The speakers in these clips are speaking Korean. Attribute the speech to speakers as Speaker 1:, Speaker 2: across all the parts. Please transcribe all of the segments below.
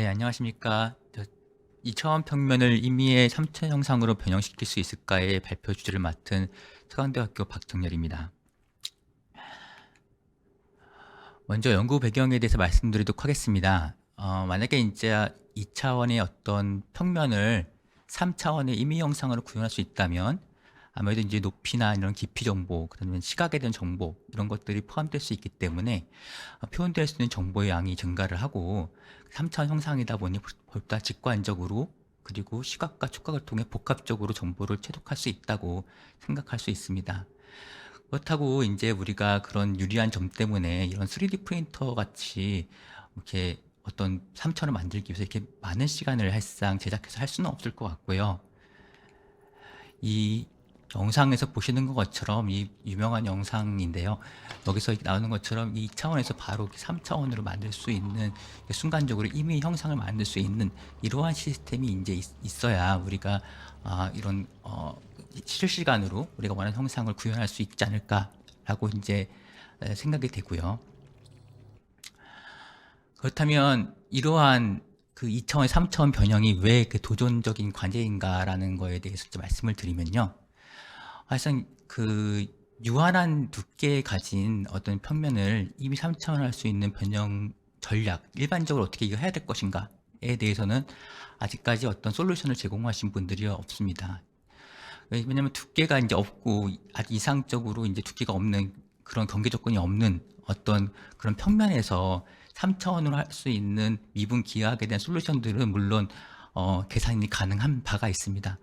Speaker 1: 네, 안녕하십니까. 2차원 평면을 임의의 3차 형상으로 변형시킬 수 있을까의 발표 주제를 맡은 서강대학교 박정렬입니다. 먼저 연구 배경에 대해서 말씀드리도록 하겠습니다. 만약에 이제 2차원의 어떤 평면을 3차원의 임의 형상으로 구현할 수 있다면 아무래도 이제 높이나 이런 깊이 정보, 그다음에 시각에 대한 정보 이런 것들이 포함될 수 있기 때문에 표현될 수 있는 정보의 양이 증가를 하고 3차원 형상이다 보니 보다 직관적으로 그리고 시각과 촉각을 통해 복합적으로 정보를 체독할 수 있다고 생각할 수 있습니다. 그렇다고 이제 우리가 그런 유리한 점 때문에 이런 3D 프린터 같이 이렇게 어떤 3차원을 만들기 위해서 이렇게 많은 시간을 할상 제작해서 할 수는 없을 것 같고요. 이 영상에서 보시는 것처럼 이 유명한 영상인데요. 여기서 나오는 것처럼 2차원에서 바로 3차원으로 만들 수 있는 순간적으로 임의 형상을 만들 수 있는 이러한 시스템이 이제 있어야 우리가 이런 실시간으로 우리가 원하는 형상을 구현할 수 있지 않을까라고 이제 생각이 되고요. 그렇다면 이러한 그 2차원, 3차원 변형이 왜 그 도전적인 과제인가라는 거에 대해서 좀 말씀을 드리면요. 사실상 그 유한한 두께에 가진 어떤 평면을 이미 3차원 할 수 있는 변형 전략, 일반적으로 어떻게 이거 해야 될 것인가에 대해서는 아직까지 어떤 솔루션을 제공하신 분들이 없습니다. 왜냐하면 두께가 이제 없고 아주 이상적으로 이제 두께가 없는 그런 경계 조건이 없는 어떤 그런 평면에서 3차원으로 할 수 있는 미분 기하학에 대한 솔루션들은 물론 계산이 가능한 바가 있습니다.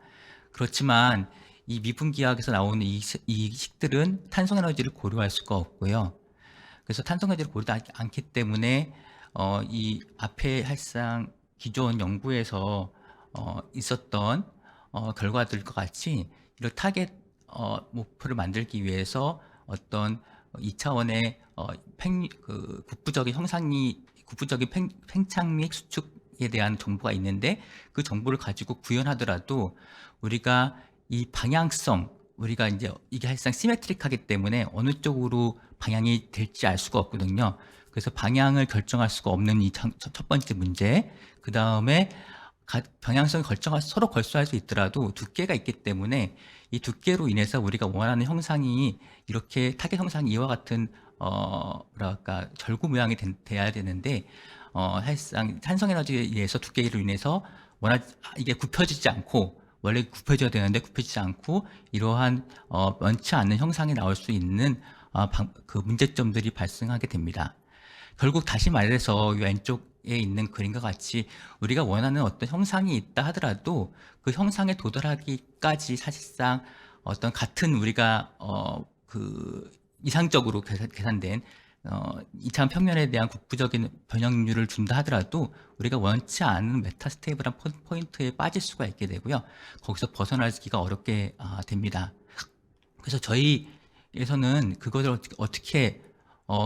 Speaker 1: 그렇지만 이 미분 기하학에서 나오는 이 식들은 탄성 에너지를 고려할 수가 없고요. 그래서 탄성 에너지를 고려하지 않기 때문에 이 앞에 할상 기존 연구에서 있었던 결과들과 같이 이런 타겟 목표를 만들기 위해서 어떤 2차원의 국부적인 형상이 국부적인 팽창 및 수축에 대한 정보가 있는데 그 정보를 가지고 구현하더라도 우리가 이 방향성 우리가 이제 이게 사실상 시메트릭하기 때문에 어느 쪽으로 방향이 될지 알 수가 없거든요. 그래서 방향을 결정할 수가 없는 이 첫 번째 문제. 그 다음에 방향성을 서로 걸수할 수 있더라도 두께가 있기 때문에 이 두께로 인해서 우리가 원하는 형상이 이렇게 타겟 형상이 이와 같은 뭐랄까 절구 모양이 돼야 되는데 사실상 탄성 에너지에 의해서 두께로 인해서 이게 굽혀지지 않고 원래 굽혀져야 되는데 굽혀지지 않고 이러한 원치 않는 형상이 나올 수 있는 그 문제점들이 발생하게 됩니다. 결국 다시 말해서 왼쪽에 있는 그림과 같이 우리가 원하는 어떤 형상이 있다 하더라도 그 형상에 도달하기까지 사실상 어떤 같은 우리가 그 이상적으로 계산된 2차원 평면에 대한 국부적인 변형률을 준다 하더라도 우리가 원치 않은 메타스테이블한 포인트에 빠질 수가 있게 되고요. 거기서 벗어나기가 어렵게 됩니다. 그래서 저희에서는 그것을 어떻게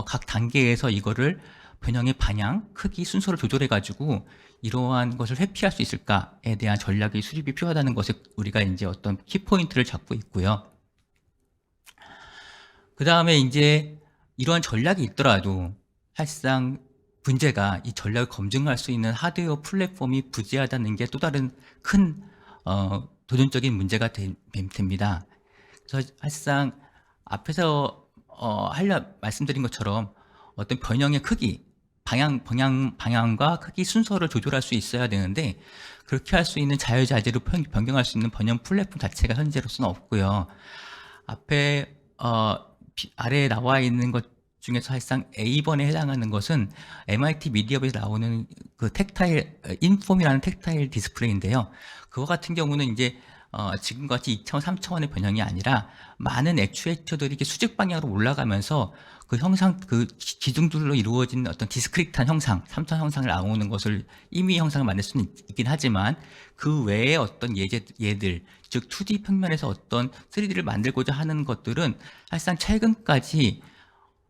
Speaker 1: 각 단계에서 이거를 변형의 방향, 크기, 순서를 조절해 가지고 이러한 것을 회피할 수 있을까에 대한 전략의 수립이 필요하다는 것을 우리가 이제 어떤 키포인트를 잡고 있고요. 그 다음에 이제 이러한 전략이 있더라도 사실상 문제가 이 전략을 검증할 수 있는 하드웨어 플랫폼이 부재하다는 게 또 다른 큰 도전적인 문제가 됩니다. 그래서 사실상 앞에서 말씀드린 것처럼 어떤 변형의 크기, 방향과 크기 순서를 조절할 수 있어야 되는데 그렇게 할 수 있는 자유자재로 변경할 수 있는 변형 플랫폼 자체가 현재로서는 없고요. 앞에 아래에 나와 있는 것 중에서 사실상 A번에 해당하는 것은 MIT 미디어에서 나오는 그 인폼이라는 텍타일 디스플레이인데요. 그거 같은 경우는 이제 지금같이 2차원, 3차원의 변형이 아니라 많은 액추에이터들이 이렇게 수직 방향으로 올라가면서 그 형상, 그 기둥들로 이루어진 어떤 디스크리트한 형상, 3차원 형상을 나오는 것을 임의 형상을 만들 수는 있긴 하지만 그 외에 어떤 예들, 즉 2D 평면에서 어떤 3D를 만들고자 하는 것들은 사실상 최근까지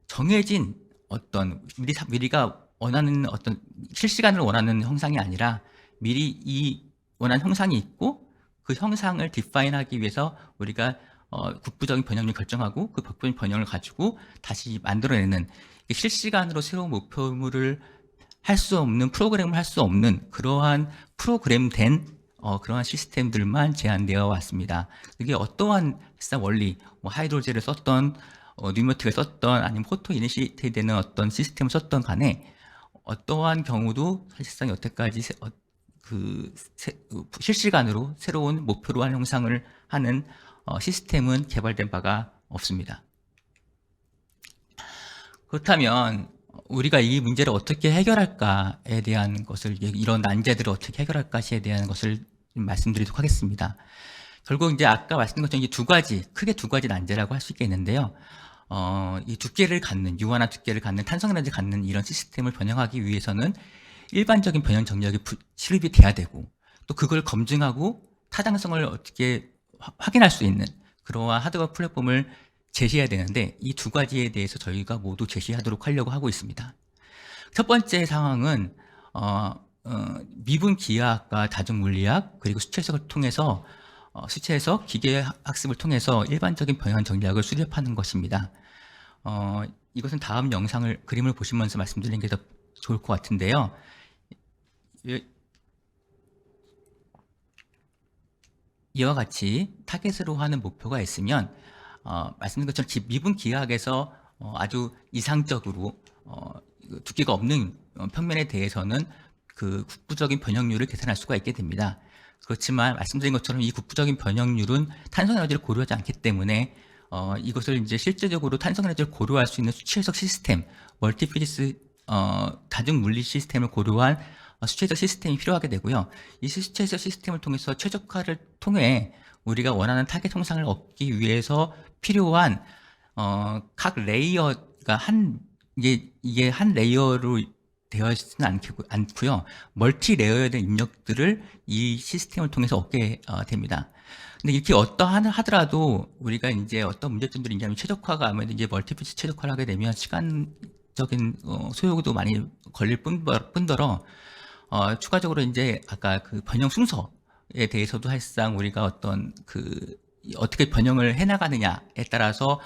Speaker 1: 정해진 어떤 미리가 원하는 어떤 실시간을 원하는 형상이 아니라 미리 이 원하는 형상이 있고 그 형상을 디파인하기 위해서 우리가 국부적인 변형을 결정하고 그 국부적인 변형을 가지고 다시 만들어내는 실시간으로 새로운 목표물을 할 수 없는, 프로그램을 할 수 없는 그러한 프로그램된 그러한 시스템들만 제한되어 왔습니다. 그게 어떠한 원리, 뭐 하이드로젤을 썼던 뉴머틱을 썼던 아니면 포토 이니시에이트 되는 어떤 시스템을 썼던 간에 어떠한 경우도 사실상 여태까지 실시간으로 새로운 목표로 한 형상을 하는 시스템은 개발된 바가 없습니다. 그렇다면 우리가 이 문제를 어떻게 해결할까에 대한 것을, 이런 난제들을 어떻게 해결할까에 대한 것을 말씀드리도록 하겠습니다. 결국 이제 아까 말씀드린 것처럼 이 크게 두 가지 난제라고 할 수 있겠는데요. 이 두께를 갖는, 유한한 두께를 갖는, 탄성에너지를 갖는 이런 시스템을 변형하기 위해서는 일반적인 변형 정력이 실립이 돼야 되고, 또 그걸 검증하고 타당성을 어떻게 확인할 수 있는 그러한 하드웨어 플랫폼을 제시해야 되는데, 이 두 가지에 대해서 저희가 모두 제시하도록 하려고 하고 있습니다. 첫 번째 상황은 미분 기하학과 다중물리학 그리고 수체해석을 통해서 수체해석, 기계학습을 통해서 일반적인 변형 전략을 수립하는 것입니다. 이것은 다음 그림을 보시면서 말씀드리는 게 더 좋을 것 같은데요. 이와 같이 타겟으로 하는 목표가 있으면 말씀드린 것처럼 미분 기하학에서 아주 이상적으로 두께가 없는 평면에 대해서는 그 국부적인 변형률을 계산할 수가 있게 됩니다. 그렇지만 말씀드린 것처럼 이 국부적인 변형률은 탄성 에너지를 고려하지 않기 때문에 이것을 이제 실제적으로 탄성 에너지를 고려할 수 있는 수체해석 시스템, 멀티피지스 다중 물리 시스템을 고려한 수체해석 시스템이 필요하게 되고요. 이 수체해석 시스템을 통해서 최적화를 통해 우리가 원하는 타겟 형상을 얻기 위해서 필요한 각 레이어가 이게 한 레이어로 되어 있지는 않고요. 멀티 레이어에 대한 입력들을 이 시스템을 통해서 얻게 됩니다. 근데 이렇게 하더라도 우리가 이제 어떤 문제점들이 있냐면 최적화가 아무래도 이제 멀티피지 최적화를 하게 되면 시간적인 소요도 많이 걸릴 뿐더러 추가적으로 이제 아까 그 변형 순서에 대해서도 사실상 우리가 어떻게 변형을 해나가느냐에 따라서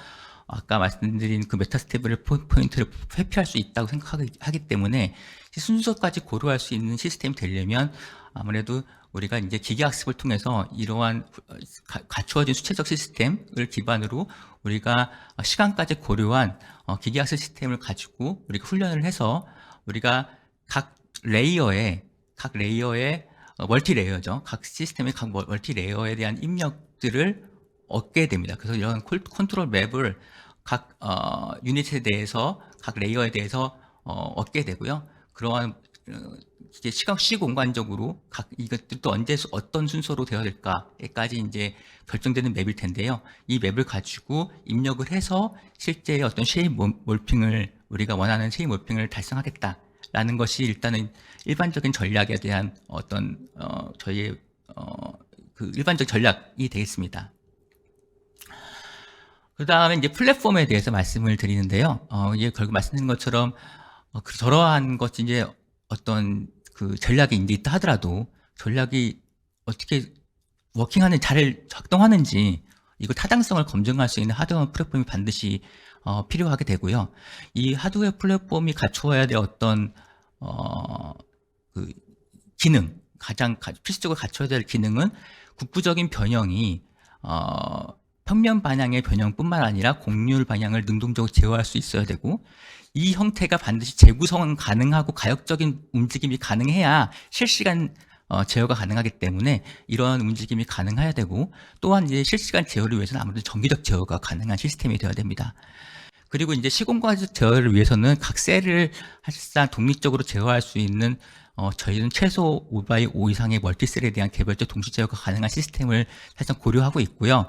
Speaker 1: 아까 말씀드린 그 메타스테이블 포인트를 회피할 수 있다고 생각하기 때문에 순서까지 고려할 수 있는 시스템이 되려면 아무래도 우리가 이제 기계학습을 통해서 이러한 갖추어진 수체적 시스템을 기반으로 우리가 시간까지 고려한 기계학습 시스템을 가지고 우리가 훈련을 해서 우리가 각 레이어에 멀티 레이어죠. 각 시스템의 각 멀티 레이어에 대한 입력들을 얻게 됩니다. 그래서 이런 컨트롤 맵을 각 유닛에 대해서, 각 레이어에 대해서 얻게 되고요. 그러한 이제 시공간적으로 이것들도 언제 어떤 순서로 되어야 될까에까지 이제 결정되는 맵일 텐데요. 이 맵을 가지고 입력을 해서 실제 어떤 쉐입 몰핑을 우리가 원하는 쉐입 몰핑을 달성하겠다라는 것이 일단은 일반적인 전략에 대한 어떤 저희의 그 일반적 전략이 되겠습니다. 그 다음에 이제 플랫폼에 대해서 말씀을 드리는데요. 이게 결국 말씀드린 것처럼 저러한 것이 이제 어떤 그 전략이 이제 있다 하더라도 전략이 어떻게 잘 작동하는지 이거 타당성을 검증할 수 있는 하드웨어 플랫폼이 반드시 필요하게 되고요. 이 하드웨어 플랫폼이 갖추어야 될 어떤 그 기능, 가장 필수적으로 갖춰야 될 기능은 국부적인 변형이 평면 방향의 변형뿐만 아니라 곡률 방향을 능동적으로 제어할 수 있어야 되고, 이 형태가 반드시 재구성 가능하고 가역적인 움직임이 가능해야 실시간 제어가 가능하기 때문에 이러한 움직임이 가능해야 되고, 또한 이제 실시간 제어를 위해서는 아무래도 정기적 제어가 가능한 시스템이 되어야 됩니다. 그리고 이제 시공간적 제어를 위해서는 각 셀을 사실상 독립적으로 제어할 수 있는 저희는 최소 5x5 이상의 멀티셀에 대한 개별적 동시 제어가 가능한 시스템을 사실상 고려하고 있고요.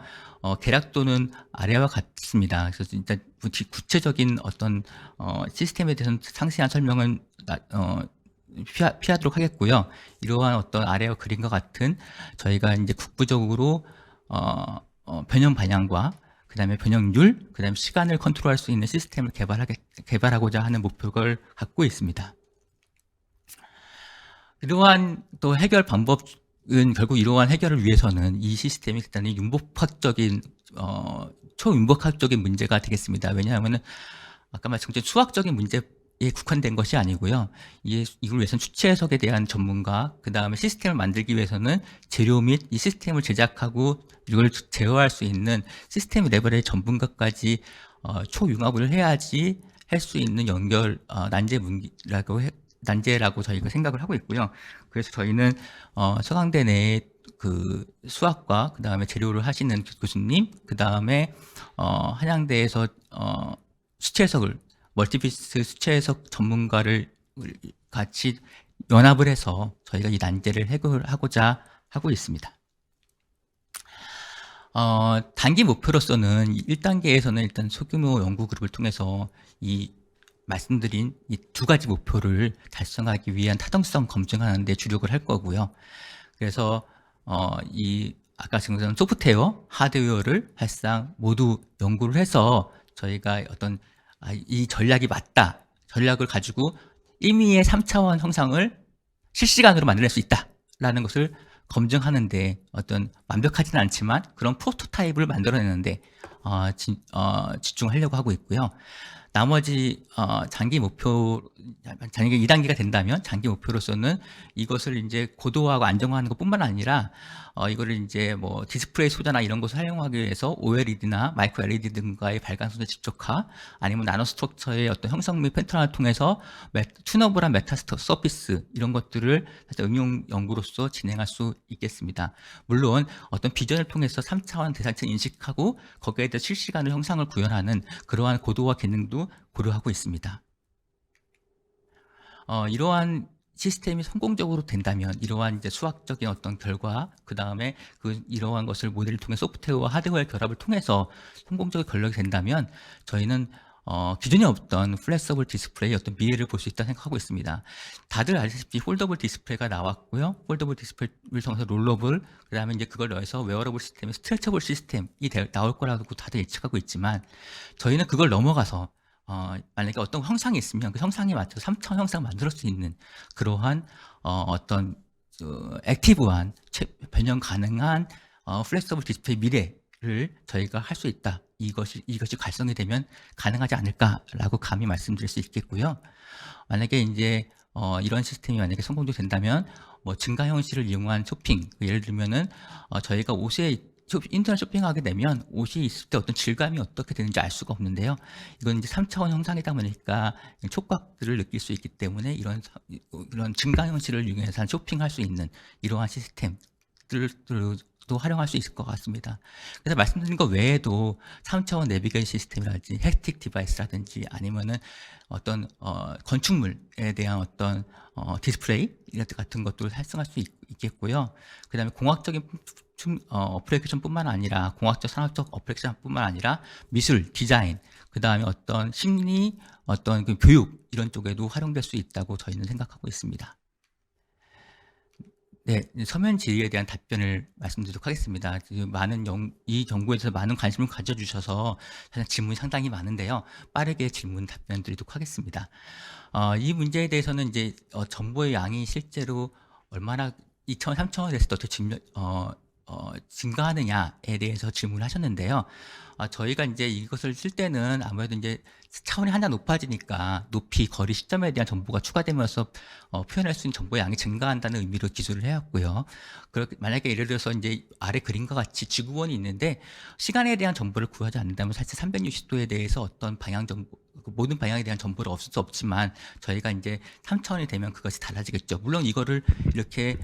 Speaker 1: 계략도는 아래와 같습니다. 그래서 진짜 구체적인 어떤 시스템에 대해서는 상세한 설명은 피하도록 하겠고요. 이러한 어떤 아래와 그림과 같은 저희가 이제 국부적으로 변형 방향과 그 다음에 변형률, 그 다음에 시간을 컨트롤할 수 있는 시스템을 개발하고자 하는 목표를 갖고 있습니다. 이러한 또 해결 방법은 결국 이러한 해결을 위해서는 이 시스템이 일단 융복학적인 초융복학적인 문제가 되겠습니다. 왜냐하면은 아까 말씀드린 수학적인 문제 국한된 것이 아니고요. 이걸 위해서는 수치 해석에 대한 전문가, 그 다음에 시스템을 만들기 위해서는 재료 및 이 시스템을 제작하고 이걸 제어할 수 있는 시스템 레벨의 전문가까지 초융합을 해야지 할 수 있는 난제라고 저희가 생각을 하고 있고요. 그래서 저희는 서강대 내에 그 수학과 그 다음에 재료를 하시는 교수님, 그 다음에 한양대에서 수치 해석을 멀티피스 수치 해석 전문가를 같이 연합을 해서 저희가 이 난제를 해결하고자 하고 있습니다. 단기 목표로서는 1단계에서는 일단 소규모 연구 그룹을 통해서 이 말씀드린 이 두 가지 목표를 달성하기 위한 타당성 검증하는 데 주력을 할 거고요. 그래서 아까 지금 소프트웨어, 하드웨어를 사실상 모두 연구를 해서 저희가 어떤 이 전략이 맞다, 전략을 가지고 임의의 3차원 형상을 실시간으로 만들어낼 수 있다라는 것을 검증하는데 어떤 완벽하지는 않지만 그런 프로토타입을 만들어내는데 집중하려고 하고 있고요. 나머지 장기 2단계가 된다면 장기 목표로서는 이것을 이제 고도화하고 안정화하는 것뿐만 아니라 이거를 이제 뭐 디스플레이 소자나 이런 것을 활용하기 위해서 OLED나 마이크로 LED 등과의 발광소재 집적화, 아니면 나노 스트럭처의 어떤 형성 및 패턴을 통해서 튜너블한 메타 서피스 이런 것들을 사실 응용 연구로서 진행할 수 있겠습니다. 물론 어떤 비전을 통해서 3차원 대상층 인식하고 거기에 대해 실시간으로 형상을 구현하는 그러한 고도화 기능도 고려하고 있습니다. 이러한 시스템이 성공적으로 된다면 이러한 이제 수학적인 어떤 결과, 그 다음에 이러한 것을 모델을 통해 소프트웨어와 하드웨어의 결합을 통해서 성공적인 권력이 된다면 저희는 기존에 없던 플렉서블 디스플레이의 어떤 미래를 볼 수 있다고 생각하고 있습니다. 다들 아시다시피 폴더블 디스플레이가 나왔고요. 폴더블 디스플레이를 통해서 롤러블, 그 다음에 이제 그걸 넣어서 웨어러블 시스템이 스트레쳐블 시스템이 나올 거라고 다들 예측하고 있지만 저희는 그걸 넘어가서 만약에 어떤 형상이 있으면 그 형상에 맞춰서 3차원 형상을 만들 수 있는 그러한 어떤 액티브한 변형 가능한 플렉서블 디스플레이 미래를 저희가 할 수 있다. 이것이 달성이 되면 가능하지 않을까라고 감히 말씀드릴 수 있겠고요. 만약에 이제 이런 시스템이 만약에 성공적이 된다면 뭐 증가 현실을 이용한 쇼핑, 예를 들면은 저희가 옷에 인터넷 쇼핑하게 되면 옷이 있을 때 어떤 질감이 어떻게 되는지 알 수가 없는데요. 이건 이제 3차원 형상이다 보니까 촉각들을 느낄 수 있기 때문에 이런 증가 현실을 이용해서 쇼핑할 수 있는 이러한 시스템들도 활용할 수 있을 것 같습니다. 그래서 말씀드린 것 외에도 3차원 내비게이션 시스템이라든지 헥틱 디바이스라든지 아니면은 어떤 건축물에 대한 어떤 디스플레이 같은 것도 활성화할 수 있겠고요. 그 다음에 공학적인 어플리케이션뿐만 아니라 공학적 산업적 어플리케이션뿐만 아니라 미술, 디자인, 그 다음에 어떤 심리, 어떤 그 교육 이런 쪽에도 활용될 수 있다고 저희는 생각하고 있습니다. 네, 서면 질의에 대한 답변을 말씀드리도록 하겠습니다. 이 연구에 대해서 많은 관심을 가져주셔서 질문이 상당히 많은데요. 빠르게 질문 답변 드리도록 하겠습니다. 이 문제에 대해서는 이제 정보의 양이 실제로 얼마나 2차원, 3차원에 대해서 어떻게 증가하느냐에 대해서 질문을 하셨는데요. 저희가 이제 이것을 쓸 때는 아무래도 이제 차원이 하나 높아지니까 높이, 거리, 시점에 대한 정보가 추가되면서 표현할 수 있는 정보의 양이 증가한다는 의미로 기술을 해왔고요. 만약에 예를 들어서 이제 아래 그림과 같이 지구본이 있는데 시간에 대한 정보를 구하지 않는다면 사실 360도에 대해서 어떤 방향 정보, 모든 방향에 대한 정보를 없을 수 없지만 저희가 이제 3차원이 되면 그것이 달라지겠죠. 물론 이거를 이렇게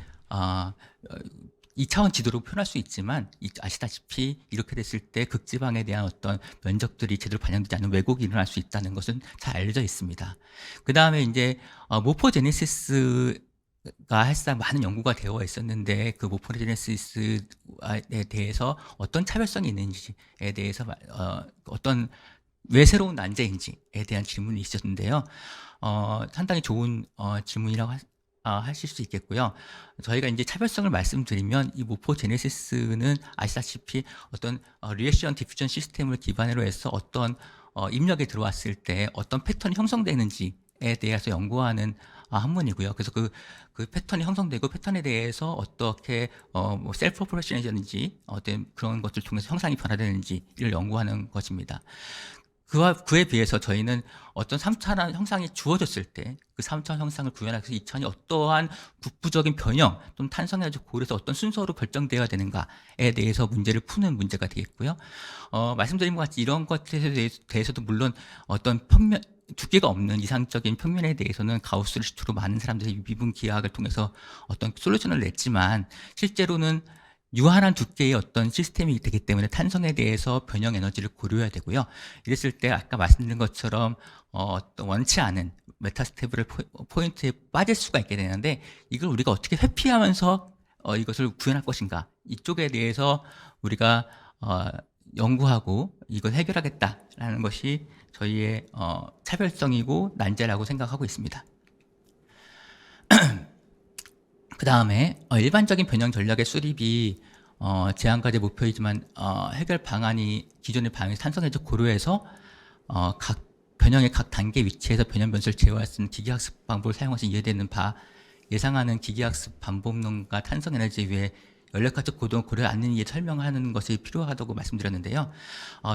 Speaker 1: 2차원 지도로 표현할 수 있지만 아시다시피 이렇게 됐을 때 극지방에 대한 어떤 면적들이 제대로 반영되지 않는 왜곡이 일어날 수 있다는 것은 잘 알려져 있습니다. 그 다음에 이제 모포제네시스가 사실상 많은 연구가 되어 있었는데 그 모포제네시스에 대해서 어떤 차별성이 있는지에 대해서 어떤 왜 새로운 난제인지에 대한 질문이 있었는데요. 상당히 좋은 질문이라고 하실 수 있겠고요. 저희가 이제 차별성을 말씀드리면 이 모포제네시스는 아시다시피 어떤 리액션 디퓨전 시스템을 기반으로 해서 어떤 입력에 들어왔을 때 어떤 패턴이 형성되는지에 대해서 연구하는 학문이고요. 그래서 그 패턴이 형성되고 패턴에 대해서 어떻게 뭐 셀프 오퍼레이션이라든지 어떤 그런 것들 통해서 형상이 변화되는지를 연구하는 것입니다. 그에 비해서 저희는 어떤 3차원 형상이 주어졌을 때 그 3차원 형상을 구현하기 위해서 2차원이 어떠한 국부적인 변형 또는 탄성에너지 고려해서 어떤 순서로 결정되어야 되는가에 대해서 문제를 푸는 문제가 되겠고요. 말씀드린 것 같이 이런 것에 대해서도 물론 어떤 평면 두께가 없는 이상적인 평면에 대해서는 가우스를 시초로 많은 사람들이 미분 기하학을 통해서 어떤 솔루션을 냈지만 실제로는 유한한 두께의 어떤 시스템이 되기 때문에 탄성에 대해서 변형 에너지를 고려해야 되고요. 이랬을 때 아까 말씀드린 것처럼 어떤 원치 않은 메타스테이블 포인트에 빠질 수가 있게 되는데 이걸 우리가 어떻게 회피하면서 이것을 구현할 것인가 이쪽에 대해서 우리가 연구하고 이걸 해결하겠다라는 것이 저희의 차별성이고 난제라고 생각하고 있습니다. 그 다음에 일반적인 변형 전략의 수립이 제한과제 목표이지만 해결 방안이 기존의 방향에서 탄성에너지 고려해서 각 변형의 각 단계 위치에서 변형 변수를 제어할 수 있는 기계학습 방법을 사용해서 이해되는 바 예상하는 기계학습 반복론과 탄성에너지 외에 연력학적 고동을 고려 않는 이에 설명하는 것이 필요하다고 말씀드렸는데요.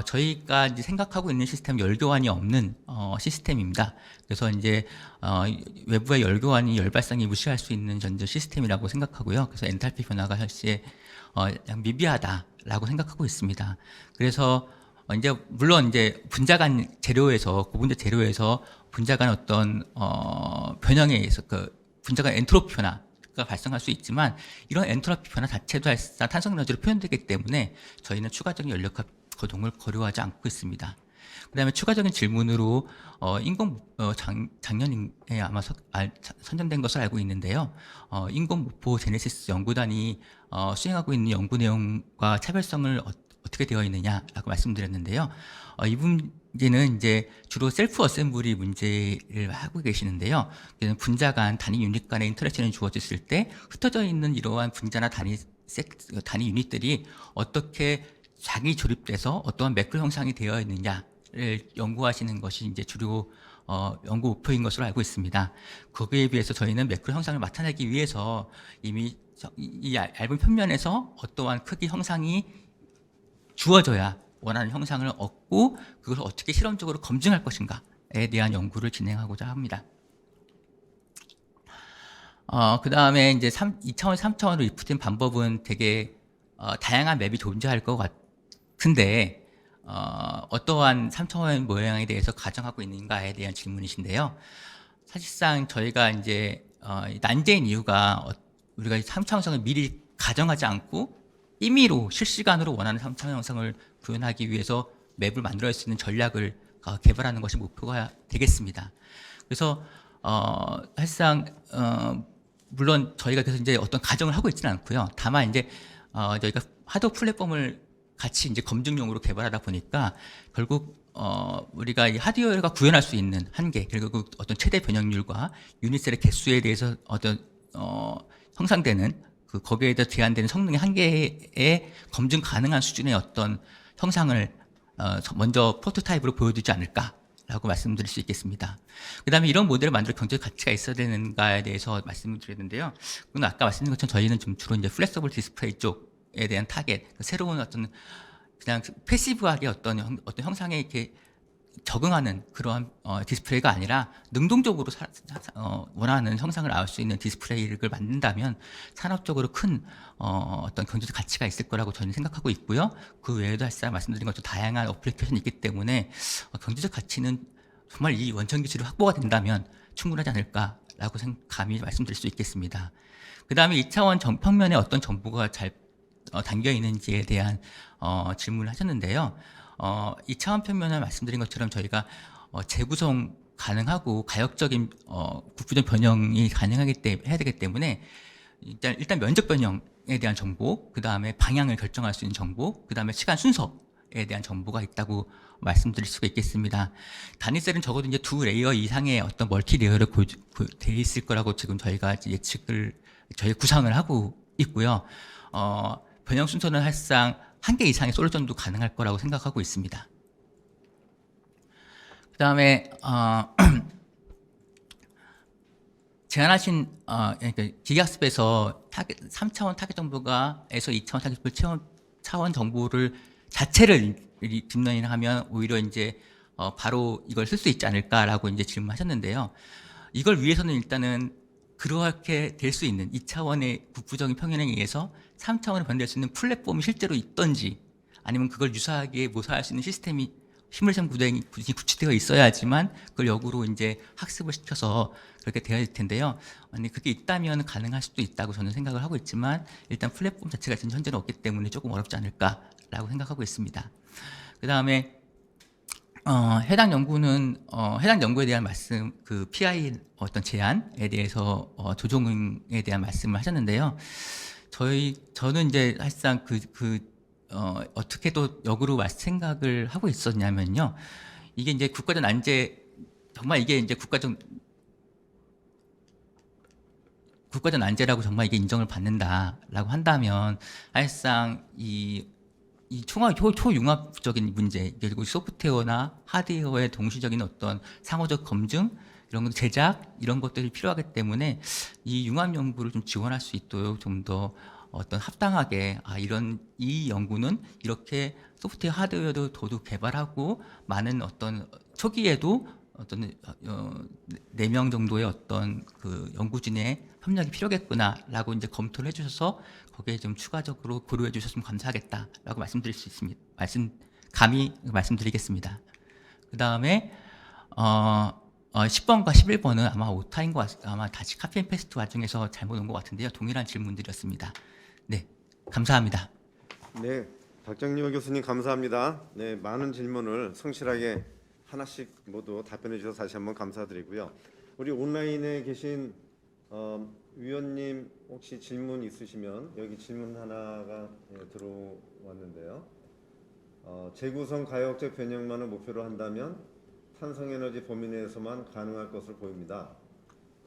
Speaker 1: 저희가 이제 생각하고 있는 시스템은 열교환이 없는 시스템입니다. 그래서 이제 외부의 열교환이 열발성이 무시할 수 있는 전자 시스템이라고 생각하고요. 그래서 엔탈피 변화가 현시에 미비하다라고 생각하고 있습니다. 그래서 이제 물론 이제 분자간 재료에서 고분자 재료에서 분자간 어떤 변형에 의해서 그 분자간 엔트로피 변화가 발생할 수 있지만 이런 엔트로피 변화 자체도 사실상 탄성 에너지로 표현되기 때문에 저희는 추가적인 연력합 거동을 고려하지 않고 있습니다. 그다음에 추가적인 질문으로 작년에 아마 선정된 것을 알고 있는데요. 인공무포 제네시스 연구단이 수행하고 있는 연구 내용과 차별성을 어떻게 되어 있느냐라고 말씀드렸는데요. 이 문제는 이제 주로 셀프 어셈블리 문제를 하고 계시는데요. 분자 간 단위 유닛 간의 인터랙션이 주어졌을 때 흩어져 있는 이러한 분자나 단위 유닛들이 어떻게 자기 조립돼서 어떠한 매크로 형상이 되어 있느냐를 연구하시는 것이 이제 주로 연구 목표인 것으로 알고 있습니다. 거기에 비해서 저희는 매크로 형상을 나타내기 위해서 이미 이 얇은 평면에서 어떠한 크기 형상이 주어져야 원하는 형상을 얻고 그것을 어떻게 실험적으로 검증할 것인가에 대한 연구를 진행하고자 합니다. 그 다음에 이제 2차원, 3차원으로 리프트된 방법은 되게 다양한 맵이 존재할 것 같은데 어떠한 3차원 모양에 대해서 가정하고 있는가에 대한 질문이신데요. 사실상 저희가 이제 난제인 이유가 우리가 3차원 형상을 미리 가정하지 않고 임의로 실시간으로 원하는 3차원 형상을 구현하기 위해서 맵을 만들어낼 수 있는 전략을 개발하는 것이 목표가 되겠습니다. 그래서 사실상 물론 저희가 그래서 이제 어떤 가정을 하고 있지는 않고요. 다만 이제 저희가 하드웨어 플랫폼을 같이 이제 검증용으로 개발하다 보니까 결국 우리가 이 하드웨어가 구현할 수 있는 한계, 그리고 어떤 최대 변형률과 유닛셀의 개수에 대해서 어떤 형상되는 거기에 대해 제한되는 성능의 한계에 검증 가능한 수준의 어떤 형상을 먼저 프로토타입으로 보여주지 않을까라고 말씀드릴 수 있겠습니다. 그 다음에 이런 모델을 만들 경제적 가치가 있어야 되는가에 대해서 말씀을 드렸는데요. 그건 아까 말씀드린 것처럼 저희는 좀 주로 이제 플렉서블 디스플레이 쪽에 대한 타겟, 새로운 어떤 그냥 패시브하게 어떤 형상에 이렇게 적응하는 그러한 디스플레이가 아니라 능동적으로 원하는 형상을 나올 수 있는 디스플레이를 만든다면 산업적으로 큰 어떤 경제적 가치가 있을 거라고 저는 생각하고 있고요. 그 외에도 사실상 말씀드린 것처럼 다양한 어플리케이션이 있기 때문에 경제적 가치는 정말 이 원천 기술이 확보가 된다면 충분하지 않을까라고 감히 말씀드릴 수 있겠습니다. 그 다음에 2차원 평면에 어떤 정보가 잘 담겨 있는지에 대한 질문을 하셨는데요. 2차원 평면을 말씀드린 것처럼 저희가 재구성 가능하고 가역적인 국부적 변형이 해야 되기 때문에 일단 면적 변형에 대한 정보, 그 다음에 방향을 결정할 수 있는 정보, 그 다음에 시간 순서에 대한 정보가 있다고 말씀드릴 수가 있겠습니다. 단위셀은 적어도 이제 2레이어 이상의 어떤 멀티 레이어로 되어 있을 거라고 지금 저희가 저희 구상을 하고 있고요. 변형 순서는 사실상 1개 이상의 솔루션도 가능할 거라고 생각하고 있습니다. 그 다음에 제안하신 기계학습에서 3차원 타겟 정보가에서 2차원 타겟 차원 정보를 자체를 딥러닝 하면 오히려 이제 바로 이걸 쓸 수 있지 않을까라고 이제 질문하셨는데요. 이걸 위해서는 일단은 그렇게 될 수 있는 2차원의 국부적인 평행에 의해서 3차원을 변경할 수 있는 플랫폼이 실제로 있던지, 아니면 그걸 유사하게 모사할 수 있는 시스템이 시뮬레이션 구조에 구축되어 있어야지만 그걸 역으로 이제 학습을 시켜서 그렇게 되어야 될 텐데요. 아니 그게 있다면 가능할 수도 있다고 저는 생각을 하고 있지만, 일단 플랫폼 자체가 지금 현재는 없기 때문에 조금 어렵지 않을까라고 생각하고 있습니다. 그 다음에 해당 연구에 대한 말씀, 그 PI 어떤 제안에 대해서 조정에 대한 말씀을 하셨는데요. 저는 이제 사실상 어떻게 또 역으로 생각을 하고 있었냐면요. 이게 이제 국가적 난제, 정말 이게 이제 국가적 난제라고 정말 이게 인정을 받는다라고 한다면, 사실상 이 초융합적인 문제, 그리고 소프트웨어나 하드웨어의 동시적인 어떤 상호적 검증, 이런 것, 제작, 이런 것들이 필요하기 때문에 이 융합 연구를 좀 지원할 수 있도록 좀 더 어떤 합당하게, 이 연구는 이렇게 소프트웨어, 하드웨어도 더욱 개발하고 많은 어떤 초기에도 어떤 4명 정도의 어떤 그 연구진의 협력이 필요하겠구나라고 이제 검토를 해주셔서 거기에 좀 추가적으로 고려해 주셨으면 감사하겠다라고 말씀드릴 수 있습니다. 감히 말씀드리겠습니다. 그 다음에 10번과 11번은 아마 오타인 것 같습니다. 아마 다시 카피앤페스트 와중에서 잘못 온 것 같은데요. 동일한 질문들이었습니다. 네, 감사합니다.
Speaker 2: 네, 박정리호 교수님 감사합니다. 네, 많은 질문을 성실하게 하나씩 모두 답변해 주셔서 다시 한번 감사드리고요. 우리 온라인에 계신 위원님 혹시 질문 있으시면 여기 질문 하나가 들어왔는데요. 재구성 가역적 변형만을 목표로 한다면 탄성에너지 범위 내에서만 가능할 것으로 보입니다.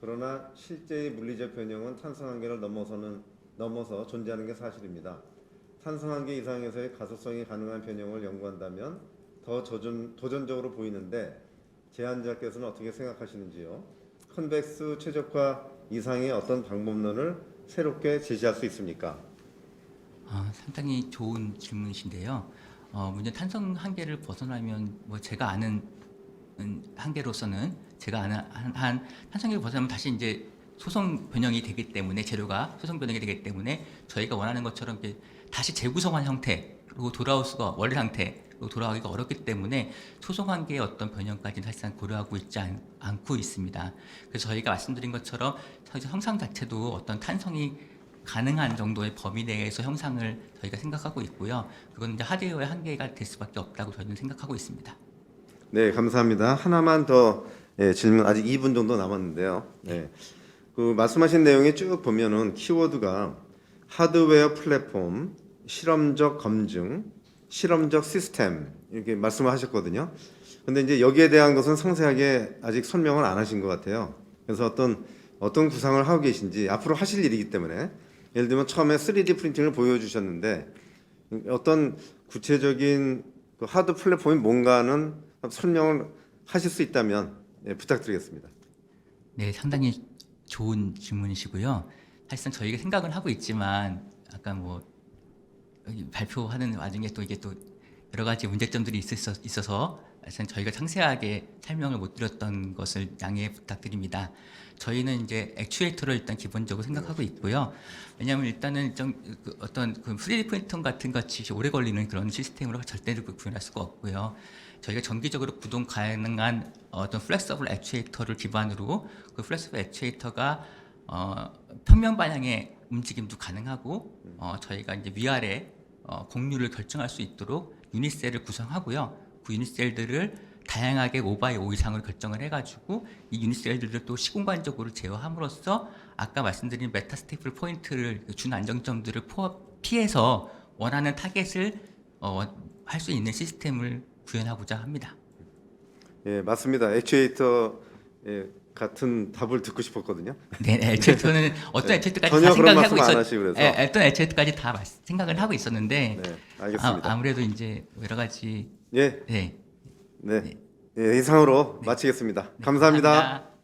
Speaker 2: 그러나 실제의 물리적 변형은 탄성 한계를 넘어서 존재하는 게 사실입니다. 탄성 한계 이상에서의 가속성이 가능한 변형을 연구한다면 더 도전적으로 보이는데 제안자께서는 어떻게 생각하시는지요? 컨벡스 최적화 이상의 어떤 방법론을 새롭게 제시할 수 있습니까?
Speaker 1: 상당히 좋은 질문이신데요. 문제 탄성 한계를 벗어나면 제가 아는 한계로서는 제가 아는 한 탄성 한계를 벗어나면 다시 이제 소성 변형이 되기 때문에, 재료가 소성 변형이 되기 때문에 저희가 원하는 것처럼 다시 재구성한 형태로 돌아올 수가, 원래 상태로 돌아가기가 어렵기 때문에 소성 한계의 어떤 변형까지는 사실상 고려하고 있지 않고 있습니다. 그래서 저희가 말씀드린 것처럼 형상 자체도 어떤 탄성이 가능한 정도의 범위 내에서 형상을 저희가 생각하고 있고요. 그건 이제 하드웨어의 한계가 될 수밖에 없다고 저희는 생각하고 있습니다.
Speaker 2: 네, 감사합니다. 하나만 더 질문, 아직 2분 정도 남았는데요. 네. 그 말씀하신 내용에 쭉 보면은 키워드가 하드웨어 플랫폼, 실험적 검증, 실험적 시스템 이렇게 말씀을 하셨거든요. 근데 이제 여기에 대한 것은 상세하게 아직 설명을 안 하신 것 같아요. 그래서 어떤 구상을 하고 계신지, 앞으로 하실 일이기 때문에, 예를 들면 처음에 3D 프린팅을 보여주셨는데 어떤 구체적인 그 하드 플랫폼이 뭔가는 설명을 하실 수 있다면 부탁드리겠습니다.
Speaker 1: 네, 상당히 좋은 질문이시고요. 사실상 저희가 생각은 하고 있지만 아까 여기 발표하는 와중에 또 이게 또 여러 가지 문제점들이 있어서 사실 저희가 상세하게 설명을 못 드렸던 것을 양해 부탁드립니다. 저희는 이제 액추에이터를 일단 기본적으로 생각하고 있고요. 왜냐하면 일단은 어떤 3D 프린터 같은 것이 오래 걸리는 그런 시스템으로 절대로 구현할 수가 없고요. 저희가 정기적으로 구동 가능한 어떤 플렉서블 액추에이터를 기반으로, 그 플렉서블 액추에이터가 평면 방향의 움직임도 가능하고, 저희가 이제 위아래 공률을 결정할 수 있도록 유닛셀을 구성하고요. 그 유닛셀들을 다양하게 5x5 이상으로 결정을 해가지고 이 유닛셀들을 또 시공간적으로 제어함으로써 아까 말씀드린 메타스테이플 포인트를, 준안정점들을 피해서 원하는 타겟을 할 수 있는 시스템을 구현하고자 합니다.
Speaker 2: 예, 맞습니다. 액추에이터 같은 답을 듣고 싶었거든요.
Speaker 1: 네, 액추에이터는 어떤 액추에이터까지
Speaker 2: 전혀
Speaker 1: 다
Speaker 2: 그런
Speaker 1: 생각을 하고
Speaker 2: 말씀 안 하시고 그래서.
Speaker 1: 어떤 액추에이터까지 다 생각을 하고 있었는데,
Speaker 2: 네, 알겠습니다.
Speaker 1: 아무래도 이제 여러 가지
Speaker 2: 예,
Speaker 1: 네,
Speaker 2: 네, 예, 이상으로 마치겠습니다. 감사합니다.
Speaker 1: 감사합니다.